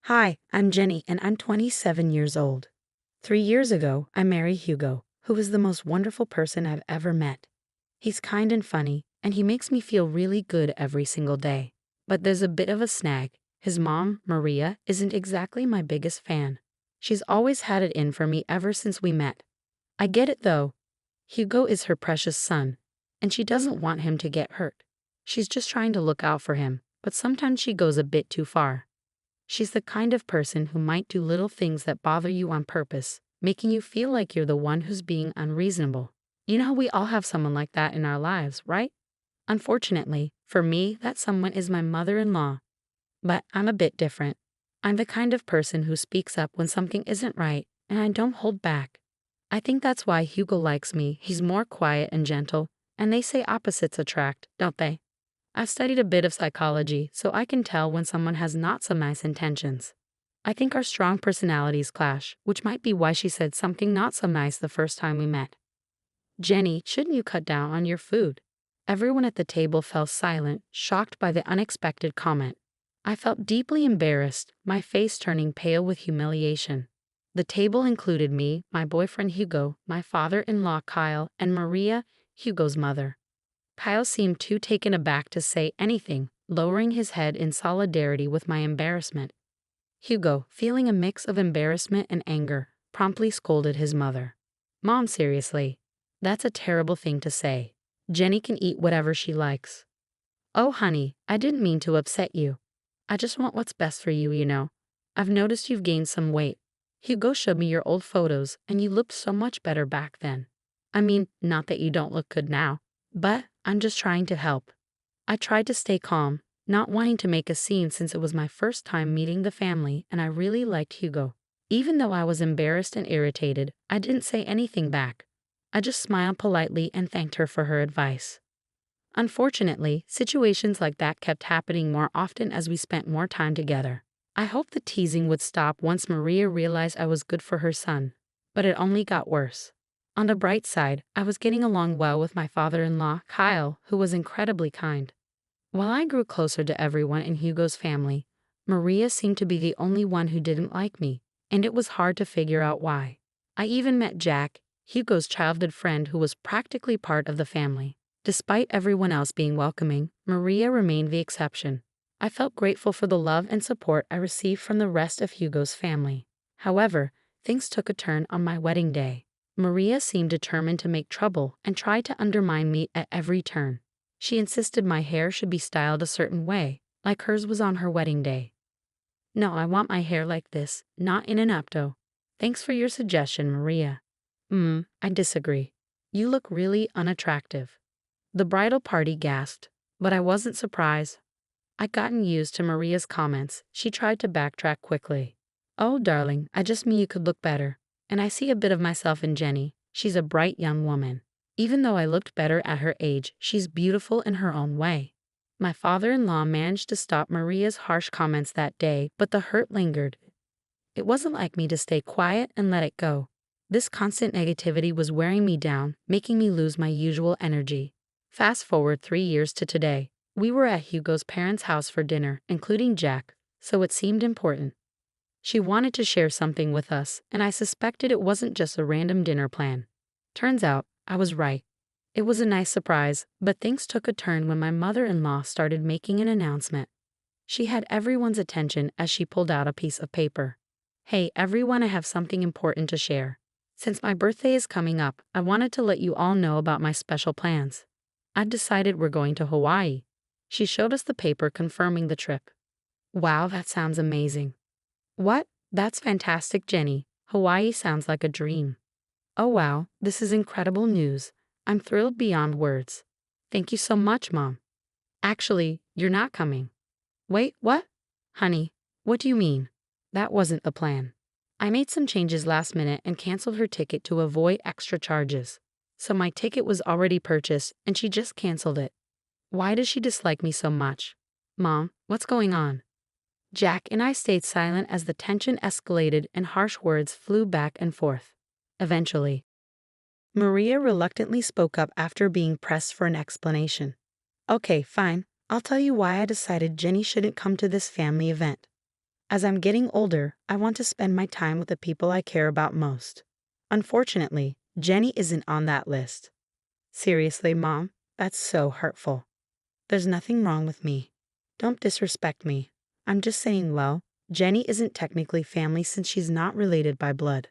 Hi, I'm Jenny and I'm 27 years old. 3 years ago, I married Hugo, who is the most wonderful person I've ever met. He's kind and funny, and he makes me feel really good every single day. But there's a bit of a snag. His mom, Maria, isn't exactly my biggest fan. She's always had it in for me ever since we met. I get it though. Hugo is her precious son, and she doesn't want him to get hurt. She's just trying to look out for him, but sometimes she goes a bit too far. She's the kind of person who might do little things that bother you on purpose, making you feel like you're the one who's being unreasonable. You know, we all have someone like that in our lives, right? Unfortunately, for me, that someone is my mother-in-law. But I'm a bit different. I'm the kind of person who speaks up when something isn't right, and I don't hold back. I think that's why Hugo likes me. He's more quiet and gentle, and they say opposites attract, don't they? I've studied a bit of psychology, so I can tell when someone has not some nice intentions. I think our strong personalities clash, which might be why she said something not so nice the first time we met. Jenny, shouldn't you cut down on your food? Everyone at the table fell silent, shocked by the unexpected comment. I felt deeply embarrassed, my face turning pale with humiliation. The table included me, my boyfriend Hugo, my father-in-law Kyle, and Maria, Hugo's mother. Kyle seemed too taken aback to say anything, lowering his head in solidarity with my embarrassment. Hugo, feeling a mix of embarrassment and anger, promptly scolded his mother. Mom, seriously. That's a terrible thing to say. Jenny can eat whatever she likes. Oh, honey, I didn't mean to upset you. I just want what's best for you, you know. I've noticed you've gained some weight. Hugo showed me your old photos, and you looked so much better back then. I mean, not that you don't look good now, but I'm just trying to help. I tried to stay calm, not wanting to make a scene since it was my first time meeting the family and I really liked Hugo. Even though I was embarrassed and irritated, I didn't say anything back. I just smiled politely and thanked her for her advice. Unfortunately, situations like that kept happening more often as we spent more time together. I hoped the teasing would stop once Maria realized I was good for her son, but it only got worse. On the bright side, I was getting along well with my father-in-law, Kyle, who was incredibly kind. While I grew closer to everyone in Hugo's family, Maria seemed to be the only one who didn't like me, and it was hard to figure out why. I even met Jack, Hugo's childhood friend who was practically part of the family. Despite everyone else being welcoming, Maria remained the exception. I felt grateful for the love and support I received from the rest of Hugo's family. However, things took a turn on my wedding day. Maria seemed determined to make trouble and tried to undermine me at every turn. She insisted my hair should be styled a certain way, like hers was on her wedding day. No, I want my hair like this, not in an updo. Thanks for your suggestion, Maria. I disagree. You look really unattractive. The bridal party gasped, but I wasn't surprised. I'd gotten used to Maria's comments. She tried to backtrack quickly. Oh, darling, I just mean you could look better. And I see a bit of myself in Jenny. She's a bright young woman. Even though I looked better at her age, she's beautiful in her own way. My father-in-law managed to stop Maria's harsh comments that day, but the hurt lingered. It wasn't like me to stay quiet and let it go. This constant negativity was wearing me down, making me lose my usual energy. Fast forward 3 years to today. We were at Hugo's parents' house for dinner, including Jack, so it seemed important. She wanted to share something with us, and I suspected it wasn't just a random dinner plan. Turns out, I was right. It was a nice surprise, but things took a turn when my mother-in-law started making an announcement. She had everyone's attention as she pulled out a piece of paper. Hey, everyone, I have something important to share. Since my birthday is coming up, I wanted to let you all know about my special plans. I've decided we're going to Hawaii. She showed us the paper confirming the trip. Wow, that sounds amazing. What? That's fantastic, Jenny. Hawaii sounds like a dream. Oh wow, this is incredible news. I'm thrilled beyond words. Thank you so much, Mom. Actually, you're not coming. Wait, what? Honey, what do you mean? That wasn't the plan. I made some changes last minute and canceled her ticket to avoid extra charges. So my ticket was already purchased and she just canceled it. Why does she dislike me so much? Mom, what's going on? Jack and I stayed silent as the tension escalated and harsh words flew back and forth. Eventually, Maria reluctantly spoke up after being pressed for an explanation. Okay, fine. I'll tell you why I decided Jenny shouldn't come to this family event. As I'm getting older, I want to spend my time with the people I care about most. Unfortunately, Jenny isn't on that list. Seriously, Mom, that's so hurtful. There's nothing wrong with me. Don't disrespect me. I'm just saying, well, Jenny isn't technically family since she's not related by blood.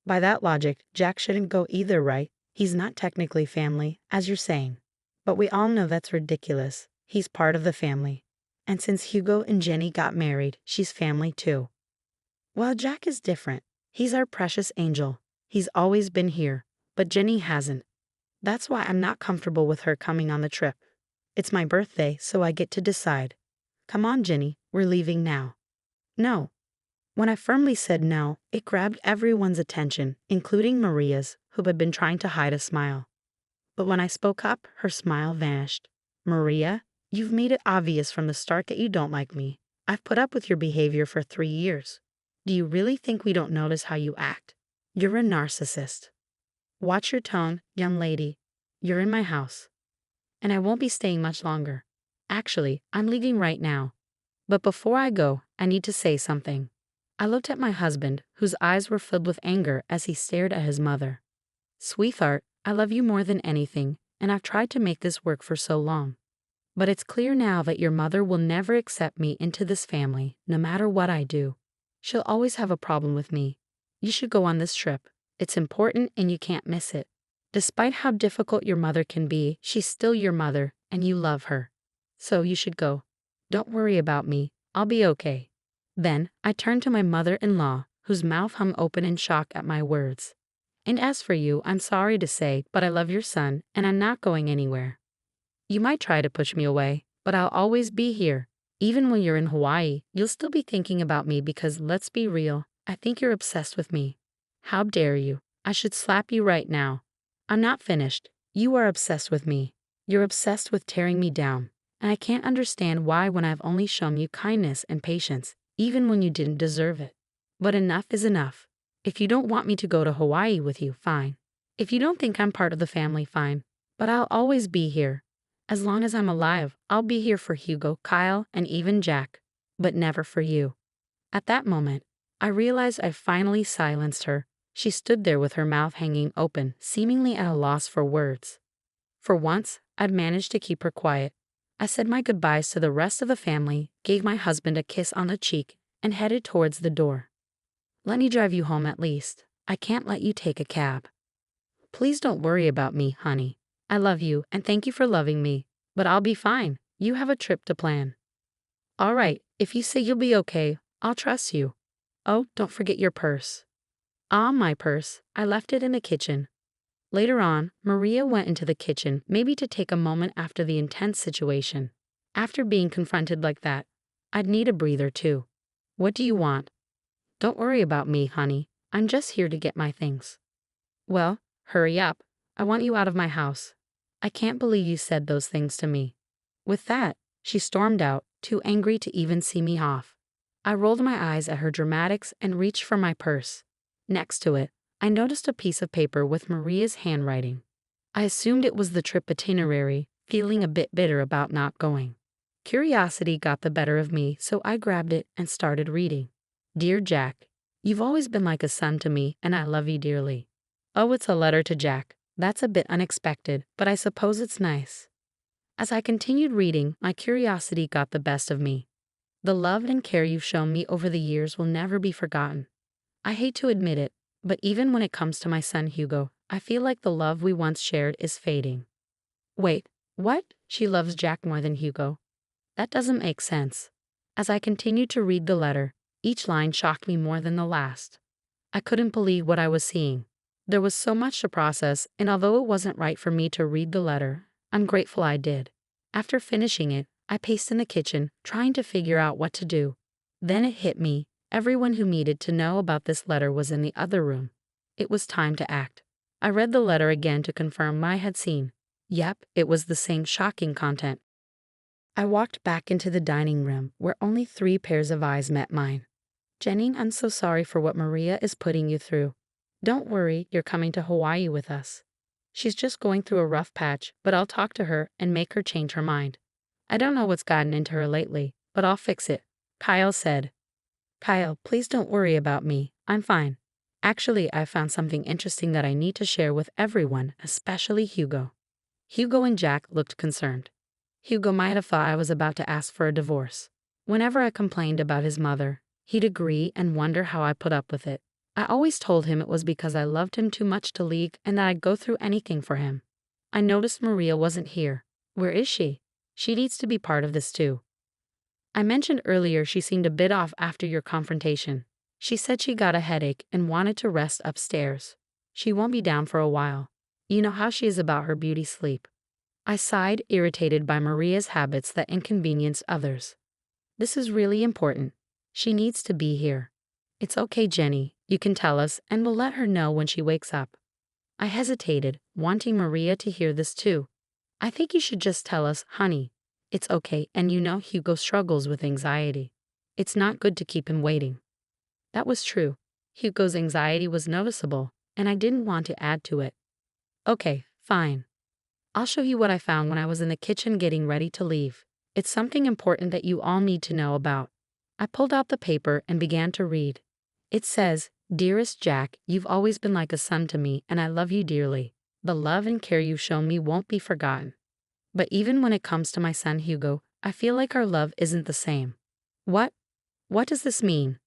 By that logic, Jack shouldn't go either, right? He's not technically family, as you're saying. But we all know that's ridiculous. He's part of the family. And since Hugo and Jenny got married, she's family too. Well, Jack is different. He's our precious angel. He's always been here, but Jenny hasn't. That's why I'm not comfortable with her coming on the trip. It's my birthday, so I get to decide. Come on, Jenny, we're leaving now. No. When I firmly said no, it grabbed everyone's attention, including Maria's, who had been trying to hide a smile. But when I spoke up, her smile vanished. Maria, you've made it obvious from the start that you don't like me. I've put up with your behavior for 3 years. Do you really think we don't notice how you act? You're a narcissist. Watch your tone, young lady. You're in my house. And I won't be staying much longer. Actually, I'm leaving right now. But before I go, I need to say something. I looked at my husband, whose eyes were filled with anger as he stared at his mother. Sweetheart, I love you more than anything, and I've tried to make this work for so long. But it's clear now that your mother will never accept me into this family, no matter what I do. She'll always have a problem with me. You should go on this trip. It's important and you can't miss it. Despite how difficult your mother can be, she's still your mother, and you love her. So you should go. Don't worry about me. I'll be okay. Then I turned to my mother-in-law, whose mouth hung open in shock at my words. And as for you, I'm sorry to say, but I love your son, and I'm not going anywhere. You might try to push me away, but I'll always be here. Even when you're in Hawaii, you'll still be thinking about me because, let's be real, I think you're obsessed with me. How dare you? I should slap you right now. I'm not finished. You are obsessed with me. You're obsessed with tearing me down. And I can't understand why when I've only shown you kindness and patience, even when you didn't deserve it. But enough is enough. If you don't want me to go to Hawaii with you, fine. If you don't think I'm part of the family, fine. But I'll always be here. As long as I'm alive, I'll be here for Hugo, Kyle, and even Jack. But never for you. At that moment, I realized I finally silenced her. She stood there with her mouth hanging open, seemingly at a loss for words. For once, I'd managed to keep her quiet. I said my goodbyes to the rest of the family, gave my husband a kiss on the cheek, and headed towards the door. Let me drive you home at least. I can't let you take a cab. Please don't worry about me, honey. I love you and thank you for loving me, but I'll be fine. You have a trip to plan. All right, if you say you'll be okay, I'll trust you. Oh, don't forget your purse. Ah, my purse. I left it in the kitchen. Later on, Maria went into the kitchen, maybe to take a moment after the intense situation. After being confronted like that, I'd need a breather too. What do you want? Don't worry about me, honey. I'm just here to get my things. Well, hurry up. I want you out of my house. I can't believe you said those things to me. With that, she stormed out, too angry to even see me off. I rolled my eyes at her dramatics and reached for my purse. Next to it, I noticed a piece of paper with Maria's handwriting. I assumed it was the trip itinerary, feeling a bit bitter about not going. Curiosity got the better of me, so I grabbed it and started reading. Dear Jack, you've always been like a son to me, and I love you dearly. Oh, it's a letter to Jack. That's a bit unexpected, but I suppose it's nice. As I continued reading, my curiosity got the best of me. The love and care you've shown me over the years will never be forgotten. I hate to admit it, but even when it comes to my son Hugo, I feel like the love we once shared is fading. Wait, what? She loves Jack more than Hugo? That doesn't make sense. As I continued to read the letter, each line shocked me more than the last. I couldn't believe what I was seeing. There was so much to process, and although it wasn't right for me to read the letter, I'm grateful I did. After finishing it, I paced in the kitchen, trying to figure out what to do. Then it hit me. Everyone who needed to know about this letter was in the other room. It was time to act. I read the letter again to confirm what I had seen. Yep, it was the same shocking content. I walked back into the dining room, where only 3 pairs of eyes met mine. Jenny, I'm so sorry for what Maria is putting you through. Don't worry, you're coming to Hawaii with us. She's just going through a rough patch, but I'll talk to her and make her change her mind. I don't know what's gotten into her lately, but I'll fix it, Kyle said. Kyle, please don't worry about me. I'm fine. Actually, I found something interesting that I need to share with everyone, especially Hugo. Hugo and Jack looked concerned. Hugo might have thought I was about to ask for a divorce. Whenever I complained about his mother, he'd agree and wonder how I put up with it. I always told him it was because I loved him too much to leave and that I'd go through anything for him. I noticed Maria wasn't here. Where is she? She needs to be part of this too. I mentioned earlier she seemed a bit off after your confrontation. She said she got a headache and wanted to rest upstairs. She won't be down for a while. You know how she is about her beauty sleep. I sighed, irritated by Maria's habits that inconvenience others. This is really important. She needs to be here. It's okay, Jenny. You can tell us, and we'll let her know when she wakes up. I hesitated, wanting Maria to hear this too. I think you should just tell us, honey. It's okay, and you know Hugo struggles with anxiety. It's not good to keep him waiting. That was true. Hugo's anxiety was noticeable, and I didn't want to add to it. Okay, fine. I'll show you what I found when I was in the kitchen getting ready to leave. It's something important that you all need to know about. I pulled out the paper and began to read. It says, "Dearest Jack, you've always been like a son to me, and I love you dearly. The love and care you've shown me won't be forgotten. But even when it comes to my son Hugo, I feel like our love isn't the same." What? What does this mean?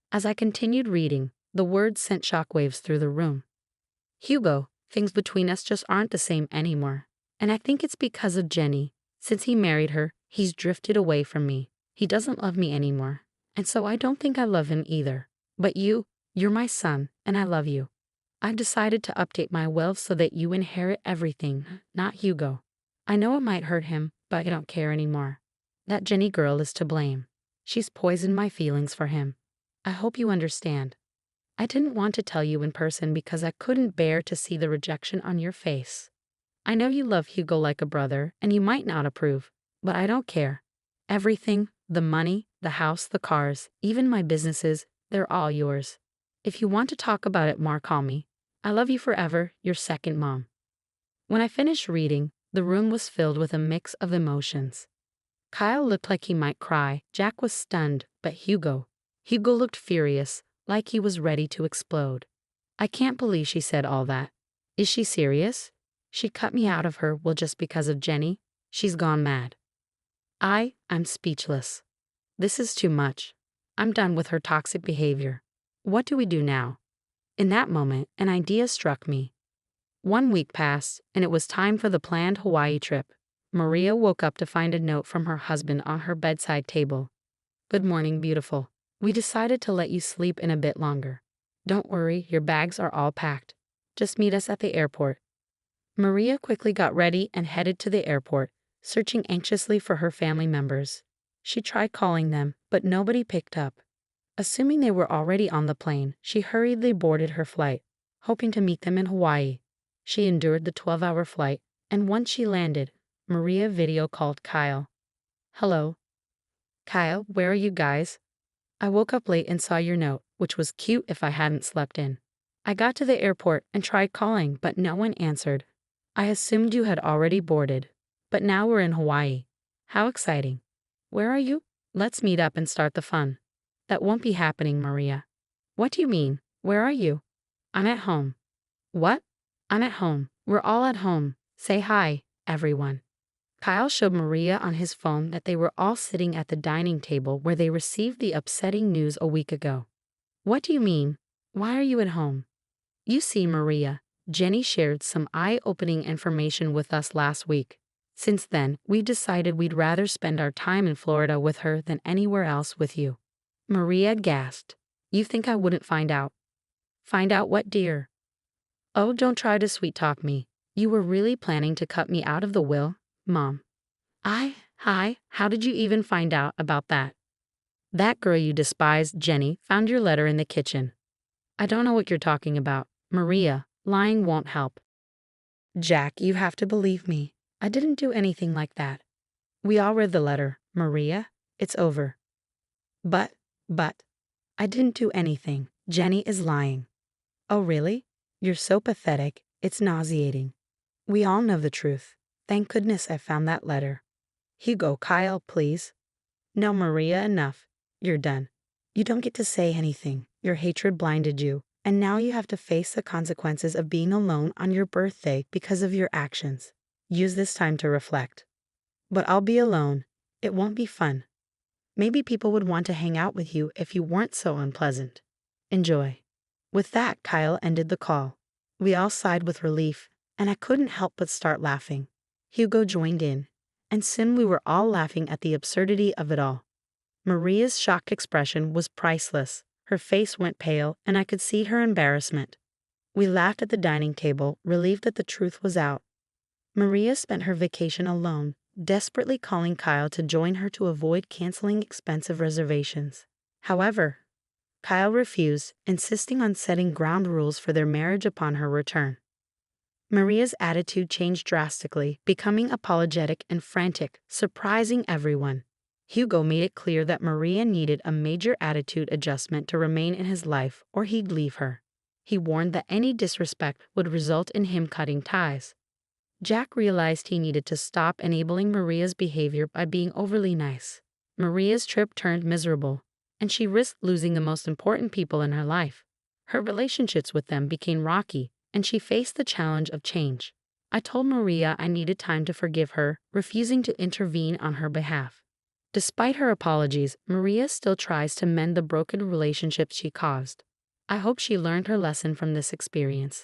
As I continued reading, the words sent shockwaves through the room. Hugo, things between us just aren't the same anymore. And I think it's because of Jenny. Since he married her, he's drifted away from me. He doesn't love me anymore. And so I don't think I love him either. But you're my son, and I love you. I've decided to update my will so that you inherit everything, not Hugo. I know it might hurt him, but I don't care anymore. That Jenny girl is to blame. She's poisoned my feelings for him. I hope you understand. I didn't want to tell you in person because I couldn't bear to see the rejection on your face. I know you love Hugo like a brother, and you might not approve, but I don't care. Everything, the money, the house, the cars, even my businesses, they're all yours. If you want to talk about it more, call me. I love you forever, your second mom. When I finished reading, the room was filled with a mix of emotions. Kyle looked like he might cry, Jack was stunned, but Hugo looked furious, like he was ready to explode. I can't believe she said all that. Is she serious? She cut me out of her will just because of Jenny? She's gone mad. I'm speechless. This is too much. I'm done with her toxic behavior. What do we do now? In that moment, an idea struck me. 1 week passed, and it was time for the planned Hawaii trip. Maria woke up to find a note from her husband on her bedside table. "Good morning, beautiful. We decided to let you sleep in a bit longer. Don't worry, your bags are all packed. Just meet us at the airport." Maria quickly got ready and headed to the airport, searching anxiously for her family members. She tried calling them, but nobody picked up. Assuming they were already on the plane, she hurriedly boarded her flight, hoping to meet them in Hawaii. She endured the 12-hour flight, and once she landed, Maria video called Kyle. "Hello. Kyle, where are you guys? I woke up late and saw your note, which was cute if I hadn't slept in. I got to the airport and tried calling, but no one answered. I assumed you had already boarded, but now we're in Hawaii. How exciting. Where are you? Let's meet up and start the fun." "That won't be happening, Maria." "What do you mean? Where are you?" "I'm at home." "What?" "I'm at home. We're all at home. Say hi, everyone." Kyle showed Maria on his phone that they were all sitting at the dining table where they received the upsetting news a week ago. "What do you mean? Why are you at home?" "You see, Maria, Jenny shared some eye-opening information with us last week. Since then, we decided we'd rather spend our time in Florida with her than anywhere else with you." Maria gasped. "You think I wouldn't find out?" "Find out what, dear?" "Oh, don't try to sweet-talk me. You were really planning to cut me out of the will, Mom." Hi, how did you even find out about that?" "That girl you despise, Jenny, found your letter in the kitchen." "I don't know what you're talking about. Maria, lying won't help." "Jack, you have to believe me. I didn't do anything like that. We all read the letter, Maria. It's over." But, I didn't do anything. Jenny is lying." "Oh, really? You're so pathetic. It's nauseating. We all know the truth. Thank goodness I found that letter." "Hugo, Kyle, please." "No, Maria, enough. You're done. You don't get to say anything. Your hatred blinded you, and now you have to face the consequences of being alone on your birthday because of your actions. Use this time to reflect. But I'll be alone. It won't be fun. Maybe people would want to hang out with you if you weren't so unpleasant. Enjoy." With that, Kyle ended the call. We all sighed with relief, and I couldn't help but start laughing. Hugo joined in, and soon we were all laughing at the absurdity of it all. Maria's shocked expression was priceless. Her face went pale, and I could see her embarrassment. We laughed at the dining table, relieved that the truth was out. Maria spent her vacation alone, desperately calling Kyle to join her to avoid canceling expensive reservations. However, Kyle refused, insisting on setting ground rules for their marriage upon her return. Maria's attitude changed drastically, becoming apologetic and frantic, surprising everyone. Hugo made it clear that Maria needed a major attitude adjustment to remain in his life or he'd leave her. He warned that any disrespect would result in him cutting ties. Jack realized he needed to stop enabling Maria's behavior by being overly nice. Maria's trip turned miserable, and she risked losing the most important people in her life. Her relationships with them became rocky, and she faced the challenge of change. I told Maria I needed time to forgive her, refusing to intervene on her behalf. Despite her apologies, Maria still tries to mend the broken relationships she caused. I hope she learned her lesson from this experience.